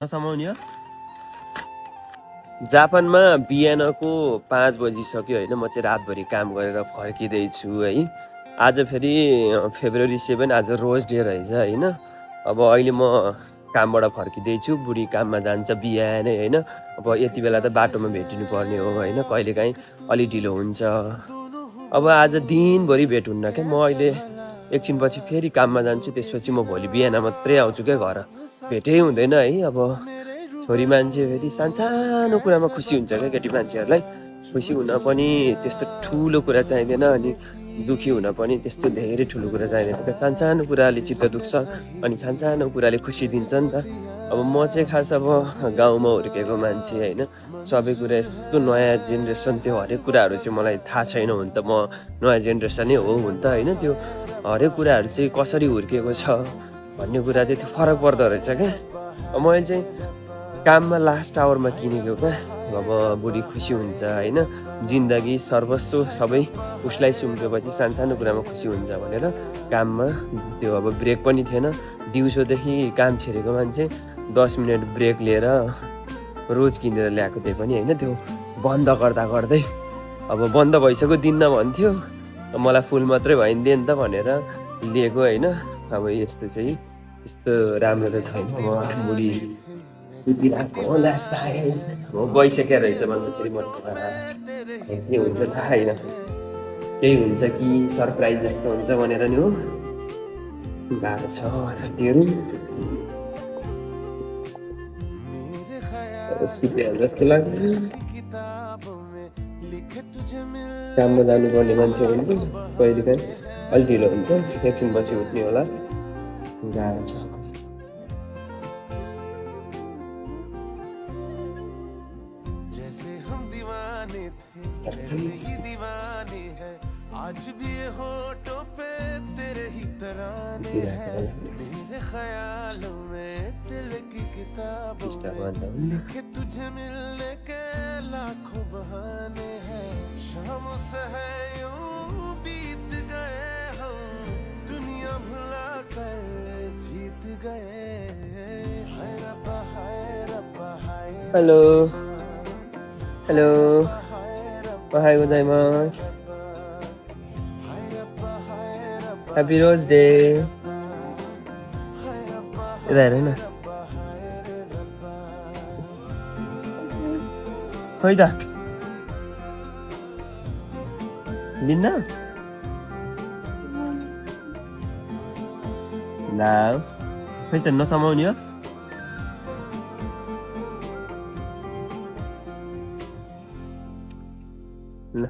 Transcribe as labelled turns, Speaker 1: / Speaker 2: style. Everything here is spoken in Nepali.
Speaker 1: नसमाउने हो। जापानमा बिहानको 5 बजिसक्यो होइन। म चाहिँ रातभरि काम गरेर फर्किँदैछु है। आज फेरि फेब्रुअरी 7 आज रोज डे रहेछ होइन। अब अहिले म कामबाट फर्किँदैछु। बुढी काममा जान्छ बिहानै होइन। अब यति बेला त बाटोमा भेटिनु पर्ने हो होइन। कहिलेकाहीँ अलि ढिलो हुन्छ। अब आज दिनभरि भेट हुन्न क्या। म अहिले एकछिनपछि फेरि काममा जान्छु। त्यसपछि म भोलि बिहान मात्रै आउँछु क्या घर। भेटै हुँदैन है। अब छोरी मान्छे फेरि सानसानो कुरामा खुसी हुन्छ क्या। केटी मान्छेहरूलाई खुसी हुन पनि त्यस्तो ठुलो कुरा चाहिँदैन, अनि दुःखी हुन पनि त्यस्तो धेरै ठुलो कुरा चाहिँदैन क्या। सानसानो कुराले चित्त दुख्छ अनि सानसानो कुराले खुसी दिन्छ नि त। अब म चाहिँ खास अब गाउँमा हुर्केको मान्छे होइन। सबै कुरा यस्तो नयाँ जेनेरेसन त्यो हरेक कुराहरू चाहिँ मलाई थाहा छैन। हुन त म नयाँ जेनेरेसनै हो हुन त होइन। त्यो हरेक कुराहरू चाहिँ कसरी हुर्किएको छ भन्ने कुरा चाहिँ त्यो फरक पर्दो रहेछ क्या। मैले चाहिँ काममा लास्ट आवरमा किनेको क्या। अब बुढी खुसी हुन्छ होइन। जिन्दगी सर्वस्व सबै उसलाई सुम्पेपछि सानसानो कुरामा खुसी हुन्छ भनेर काममा त्यो अब ब्रेक पनि थिएन। दिउँसोदेखि काम छिरेको मान्छे 10 मिनट ब्रेक लिएर रोज किनेर ल्याएको थिएँ पनि होइन। त्यो बन्द गर्दा गर्दै अब बन्द भइसक्यो दिन्न भन्थ्यो। मलाई फुल मात्रै भइदियो नि त भनेर लिएको होइन। अब यस्तो चाहिँ यस्तो राम्रो त छैन। अब बुढी सुतिरहेको होला सायद। गइसक्यो रहेछ भन्दाखेरि म के हुन्छ थाहा छैन। केही हुन्छ कि सरप्राइज जस्तो हुन्छ भनेर नि हो गाह्रो छ साथीहरू। सुत्यो जस्तो लाग्छ। काममा जानुपर्ने मान्छे हो नि कहिलेकाहीँ अलि ढिलो हुन्छ। एकछिनपछि उठ्ने होला। गाह्रो छ।
Speaker 2: जैसे हम दीवाने थे ऐसे ही दीवाने हैं आज भी ये होठों पे तेरे ही तराने हैं मेरे ख्यालों में दिल की किताबों में लिखे तुझे मिलने के लाखों बहाने हैं शाम से है यूं बीत गए हम दुनिया भुला कर जीत गए हाय रब्बा हाय
Speaker 1: हेलो हेलो ओहायो गोजाइमासु। Happy rose day. यता हेर न। खोइ त लिन्न ला खोइ त नसमाउने हो। ल